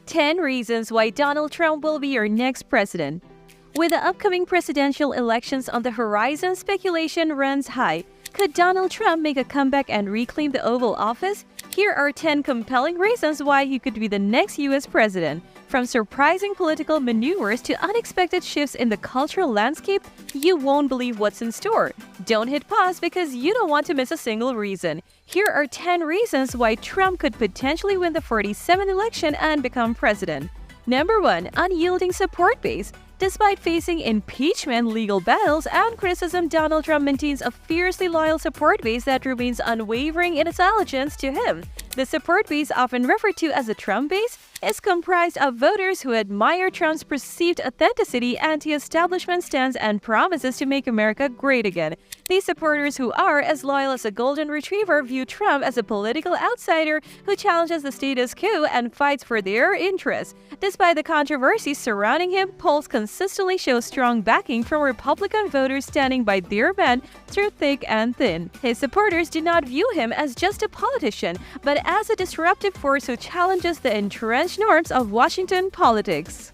10 reasons why Donald Trump will be your next president. With the upcoming presidential elections on the horizon, speculation runs high. Could Donald Trump make a comeback and reclaim the Oval Office? Here are 10 compelling reasons why he could be the next U.S. president. From surprising political maneuvers to unexpected shifts in the cultural landscape, you won't believe what's in store. Don't hit pause because you don't want to miss a single reason. Here are 10 reasons why Trump could potentially win the 47th election and become president. Number 1. Unyielding support base. Despite facing impeachment, legal battles, and criticism, Donald Trump maintains a fiercely loyal support base that remains unwavering in its allegiance to him. The support base, often referred to as the Trump base, is comprised of voters who admire Trump's perceived authenticity, anti-establishment stance, and promises to make America great again. These supporters, who are as loyal as a golden retriever, view Trump as a political outsider who challenges the status quo and fights for their interests. Despite the controversies surrounding him, polls consistently show strong backing from Republican voters standing by their man through thick and thin. His supporters do not view him as just a politician, but as a disruptive force who challenges the entrenched norms of Washington politics.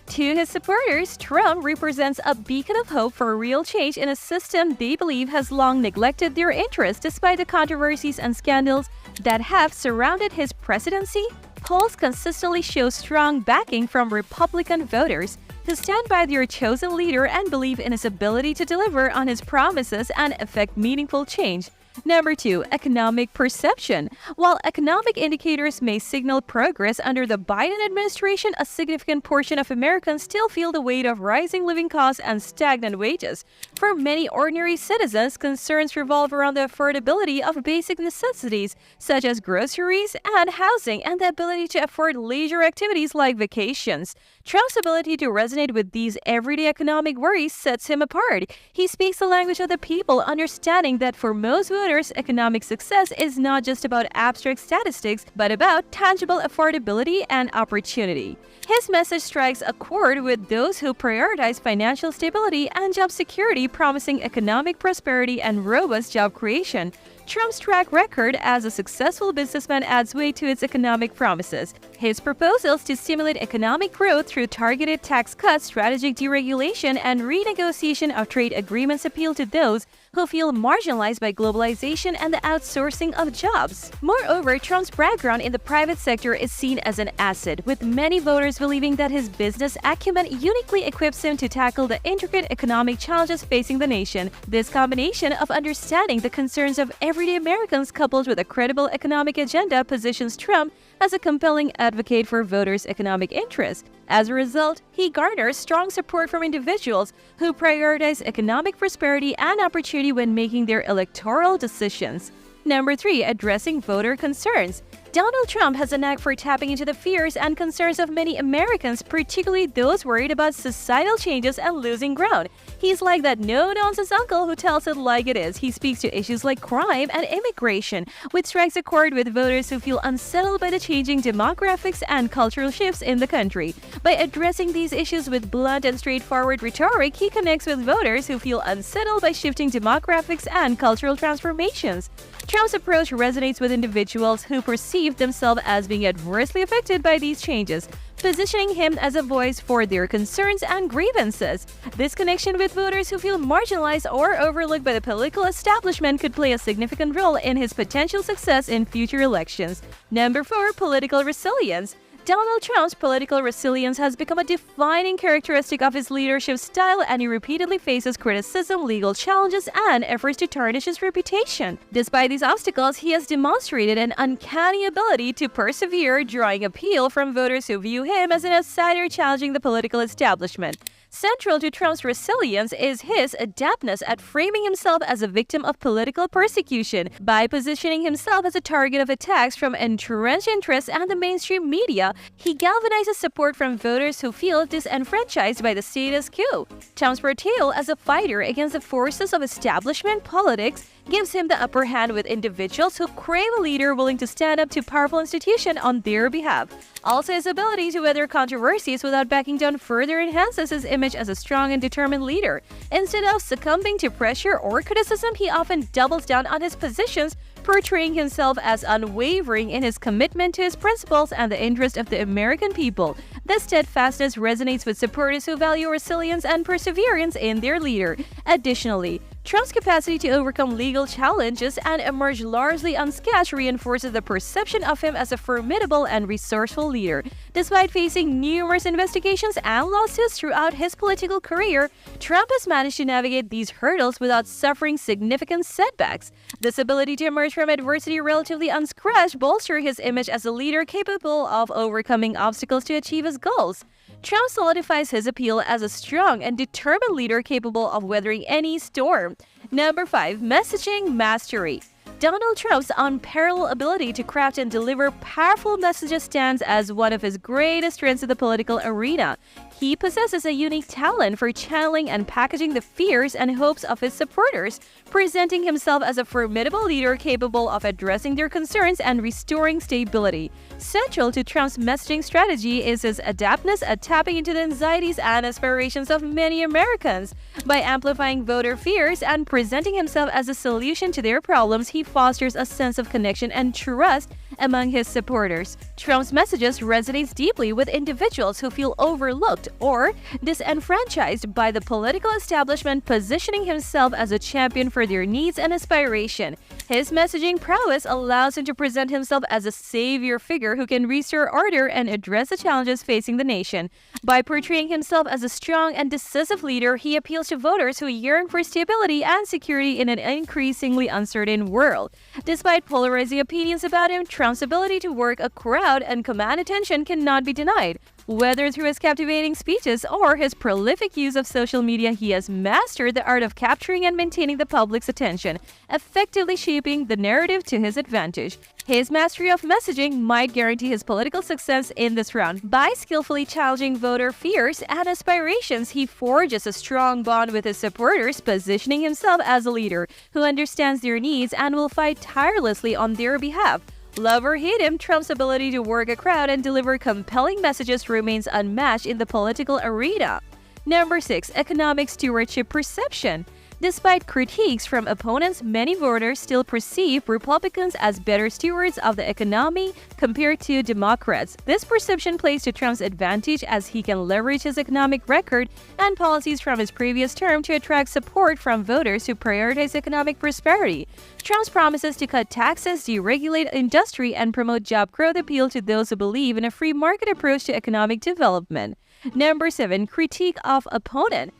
To his supporters, Trump represents a beacon of hope for real change in a system they believe has long neglected their interests. Despite the controversies and scandals that have surrounded his presidency, polls consistently show strong backing from Republican voters who stand by their chosen leader and believe in his ability to deliver on his promises and effect meaningful change. Number 2. Economic perception. While economic indicators may signal progress under the Biden administration, a significant portion of Americans still feel the weight of rising living costs and stagnant wages. For many ordinary citizens, concerns revolve around the affordability of basic necessities such as groceries and housing, and the ability to afford leisure activities like vacations. Trump's ability to resonate with these everyday economic worries sets him apart. He speaks the language of the people, understanding that for most voters, economic success is not just about abstract statistics, but about tangible affordability and opportunity. His message strikes a chord with those who prioritize financial stability and job security, promising economic prosperity and robust job creation. Trump's track record as a successful businessman adds weight to its economic promises. His proposals to stimulate economic growth through targeted tax cuts, strategic deregulation, and renegotiation of trade agreements appeal to those who feel marginalized by globalization and the outsourcing of jobs. Moreover, Trump's background in the private sector is seen as an asset, with many voters believing that his business acumen uniquely equips him to tackle the intricate economic challenges facing the nation. This combination of understanding the concerns of everyday Americans coupled with a credible economic agenda positions Trump as a compelling advocate for voters' economic interests. As a result, he garners strong support from individuals who prioritize economic prosperity and opportunity when making their electoral decisions. Number 3. Addressing voter concerns. Donald Trump has a knack for tapping into the fears and concerns of many Americans, particularly those worried about societal changes and losing ground. He's like that no-nonsense uncle who tells it like it is. He speaks to issues like crime and immigration, which strikes a chord with voters who feel unsettled by the changing demographics and cultural shifts in the country. By addressing these issues with blunt and straightforward rhetoric, he connects with voters who feel unsettled by shifting demographics and cultural transformations. Trump's approach resonates with individuals who perceive themselves as being adversely affected by these changes, positioning him as a voice for their concerns and grievances. This connection with voters who feel marginalized or overlooked by the political establishment could play a significant role in his potential success in future elections. Number 4. Political resilience. Donald Trump's political resilience has become a defining characteristic of his leadership style, and he repeatedly faces criticism, legal challenges, and efforts to tarnish his reputation. Despite these obstacles, he has demonstrated an uncanny ability to persevere, drawing appeal from voters who view him as an outsider challenging the political establishment. Central to Trump's resilience is his adeptness at framing himself as a victim of political persecution. By positioning himself as a target of attacks from entrenched interests and the mainstream media, he galvanizes support from voters who feel disenfranchised by the status quo. Trump's portrayal as a fighter against the forces of establishment politics gives him the upper hand with individuals who crave a leader willing to stand up to powerful institutions on their behalf. Also, his ability to weather controversies without backing down further enhances his image as a strong and determined leader. Instead of succumbing to pressure or criticism, he often doubles down on his positions, portraying himself as unwavering in his commitment to his principles and the interest of the American people. The steadfastness resonates with supporters who value resilience and perseverance in their leader. Additionally, Trump's capacity to overcome legal challenges and emerge largely unscathed reinforces the perception of him as a formidable and resourceful leader. Despite facing numerous investigations and lawsuits throughout his political career, Trump has managed to navigate these hurdles without suffering significant setbacks. This ability to emerge from adversity relatively unscratched bolsters his image as a leader capable of overcoming obstacles to achieve his goals. Trump solidifies his appeal as a strong and determined leader capable of weathering any storm. Number 5. Messaging Mastery. Donald Trump's unparalleled ability to craft and deliver powerful messages stands as one of his greatest strengths in the political arena. He possesses a unique talent for channeling and packaging the fears and hopes of his supporters, presenting himself as a formidable leader capable of addressing their concerns and restoring stability. Central to Trump's messaging strategy is his adeptness at tapping into the anxieties and aspirations of many Americans. By amplifying voter fears and presenting himself as a solution to their problems, he fosters a sense of connection and trust among his supporters. Trump's messages resonate deeply with individuals who feel overlooked or disenfranchised by the political establishment, positioning himself as a champion for their needs and aspiration. His messaging prowess allows him to present himself as a savior figure who can restore order and address the challenges facing the nation. By portraying himself as a strong and decisive leader, he appeals to voters who yearn for stability and security in an increasingly uncertain world. Despite polarizing opinions about him, Trump's ability to work a crowd and command attention cannot be denied. Whether through his captivating speeches or his prolific use of social media, he has mastered the art of capturing and maintaining the public's attention, effectively shaping the narrative to his advantage. His mastery of messaging might guarantee his political success in this round. By skillfully challenging voter fears and aspirations, he forges a strong bond with his supporters, positioning himself as a leader who understands their needs and will fight tirelessly on their behalf. Love or hate him, Trump's ability to work a crowd and deliver compelling messages remains unmatched in the political arena. Number 6. Economic Stewardship Perception. Despite critiques from opponents, many voters still perceive Republicans as better stewards of the economy compared to Democrats. This perception plays to Trump's advantage as he can leverage his economic record and policies from his previous term to attract support from voters who prioritize economic prosperity. Trump's promises to cut taxes, deregulate industry, and promote job growth appeal to those who believe in a free market approach to economic development. Number 7. Critique of opponent.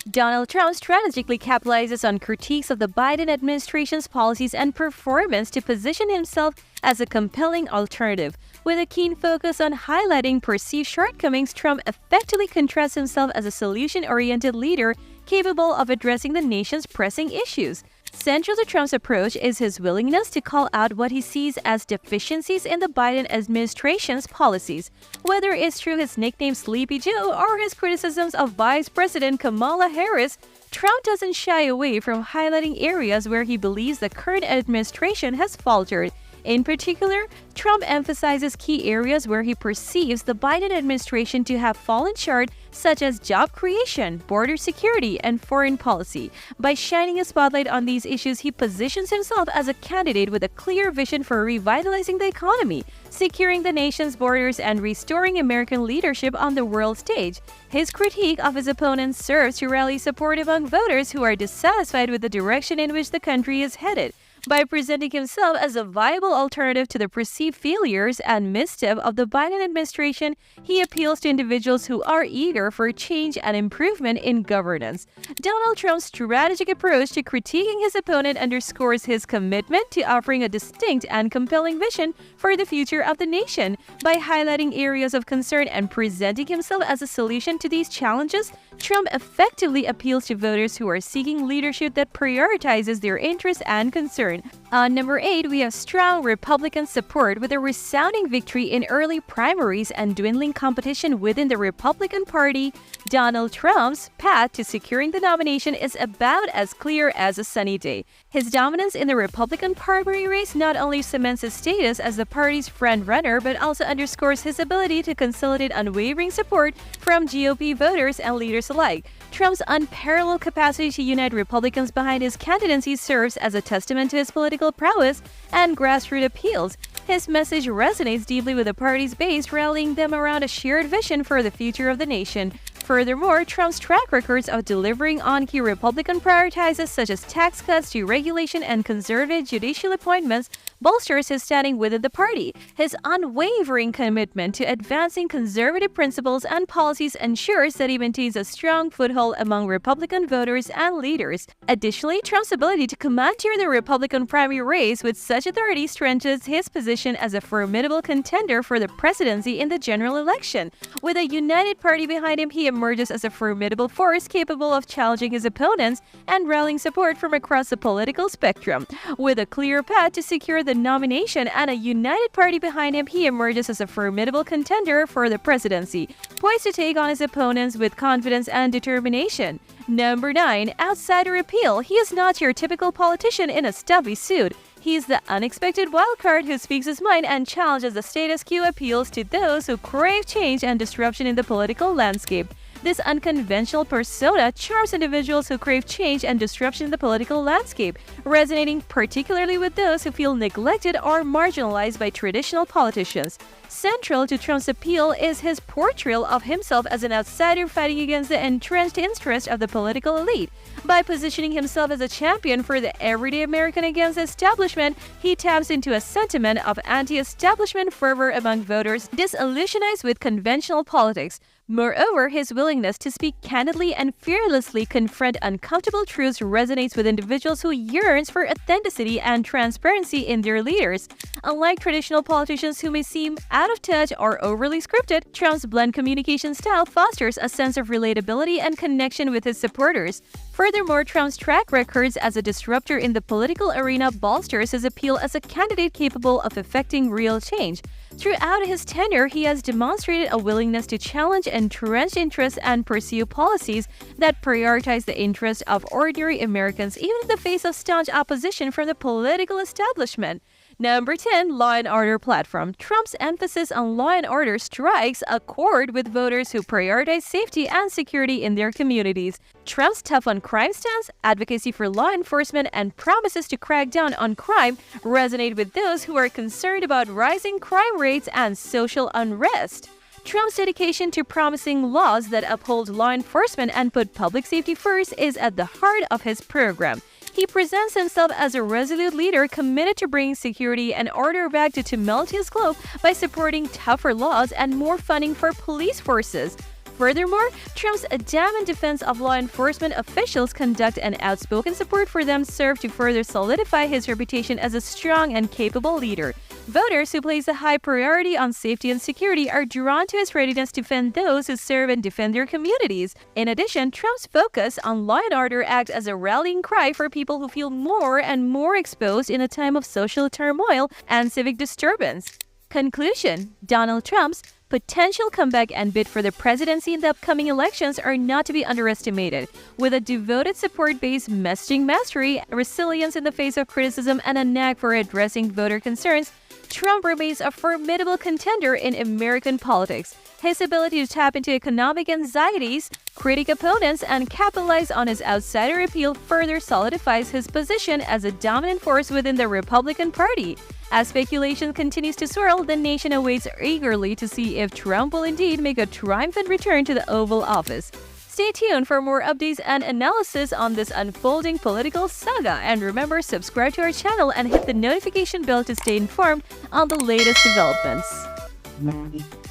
Donald Trump strategically capitalizes on critiques of the Biden administration's policies and performance to position himself as a compelling alternative. With a keen focus on highlighting perceived shortcomings, Trump effectively contrasts himself as a solution-oriented leader capable of addressing the nation's pressing issues. Central to Trump's approach is his willingness to call out what he sees as deficiencies in the Biden administration's policies. Whether it's through his nickname Sleepy Joe or his criticisms of Vice President Kamala Harris, Trump doesn't shy away from highlighting areas where he believes the current administration has faltered. In particular, Trump emphasizes key areas where he perceives the Biden administration to have fallen short, such as job creation, border security, and foreign policy. By shining a spotlight on these issues, he positions himself as a candidate with a clear vision for revitalizing the economy, securing the nation's borders, and restoring American leadership on the world stage. His critique of his opponents serves to rally support among voters who are dissatisfied with the direction in which the country is headed. By presenting himself as a viable alternative to the perceived failures and misstep of the Biden administration, he appeals to individuals who are eager for change and improvement in governance. Donald Trump's strategic approach to critiquing his opponent underscores his commitment to offering a distinct and compelling vision for the future of the nation. By highlighting areas of concern and presenting himself as a solution to these challenges, Trump effectively appeals to voters who are seeking leadership that prioritizes their interests and concerns. On number 8, we have strong Republican support with a resounding victory in early primaries and dwindling competition within the Republican Party. Donald Trump's path to securing the nomination is about as clear as a sunny day. His dominance in the Republican primary race not only cements his status as the party's front-runner but also underscores his ability to consolidate unwavering support from GOP voters and leaders alike. Trump's unparalleled capacity to unite Republicans behind his candidacy serves as a testament to his political prowess and grassroots appeals. His message resonates deeply with the party's base, rallying them around a shared vision for the future of the nation. Furthermore, Trump's track records of delivering on key Republican priorities such as tax cuts, deregulation, and conservative judicial appointments bolsters his standing within the party. His unwavering commitment to advancing conservative principles and policies ensures that he maintains a strong foothold among Republican voters and leaders. Additionally, Trump's ability to commandeer the Republican primary race with such authority strengthens his position as a formidable contender for the presidency in the general election. With a united party behind him, he emerges as a formidable force capable of challenging his opponents and rallying support from across the political spectrum. With a clear path to secure the nomination and a united party behind him, he emerges as a formidable contender for the presidency, poised to take on his opponents with confidence and determination. Number 9. Outsider appeal. He is not your typical politician in a stuffy suit. He is the unexpected wildcard who speaks his mind and challenges the status quo, appeals to those who crave change and disruption in the political landscape. This unconventional persona charms individuals who crave change and disruption in the political landscape, resonating particularly with those who feel neglected or marginalized by traditional politicians. Central to Trump's appeal is his portrayal of himself as an outsider fighting against the entrenched interests of the political elite. By positioning himself as a champion for the everyday American against the establishment, he taps into a sentiment of anti-establishment fervor among voters disillusionized with conventional politics. Moreover, his willingness to speak candidly and fearlessly confront uncomfortable truths resonates with individuals who yearn for authenticity and transparency in their leaders. Unlike traditional politicians who may seem out of touch or overly scripted, Trump's blunt communication style fosters a sense of relatability and connection with his supporters. Furthermore, Trump's track records as a disruptor in the political arena bolsters his appeal as a candidate capable of effecting real change. Throughout his tenure, he has demonstrated a willingness to challenge entrenched interests and pursue policies that prioritize the interests of ordinary Americans, even in the face of staunch opposition from the political establishment. Number 10. Law and Order Platform. Trump's emphasis on law and order strikes a chord with voters who prioritize safety and security in their communities. Trump's tough-on-crime stance, advocacy for law enforcement, and promises to crack down on crime resonate with those who are concerned about rising crime rates and social unrest. Trump's dedication to promising laws that uphold law enforcement and put public safety first is at the heart of his program. He presents himself as a resolute leader committed to bringing security and order back to tumultuous globe by supporting tougher laws and more funding for police forces. Furthermore, Trump's adamant defense of law enforcement officials' conduct and outspoken support for them serve to further solidify his reputation as a strong and capable leader. Voters who place a high priority on safety and security are drawn to his readiness to defend those who serve and defend their communities. In addition, Trump's focus on law and order acts as a rallying cry for people who feel more and more exposed in a time of social turmoil and civic disturbance. Conclusion: Donald Trump's potential comeback and bid for the presidency in the upcoming elections are not to be underestimated. With a devoted support base, messaging mastery, resilience in the face of criticism, and a knack for addressing voter concerns, Trump remains a formidable contender in American politics. His ability to tap into economic anxieties, critic opponents, and capitalize on his outsider appeal further solidifies his position as a dominant force within the Republican Party. As speculation continues to swirl, the nation awaits eagerly to see if Trump will indeed make a triumphant return to the Oval Office. Stay tuned for more updates and analysis on this unfolding political saga. And remember, subscribe to our channel and hit the notification bell to stay informed on the latest developments.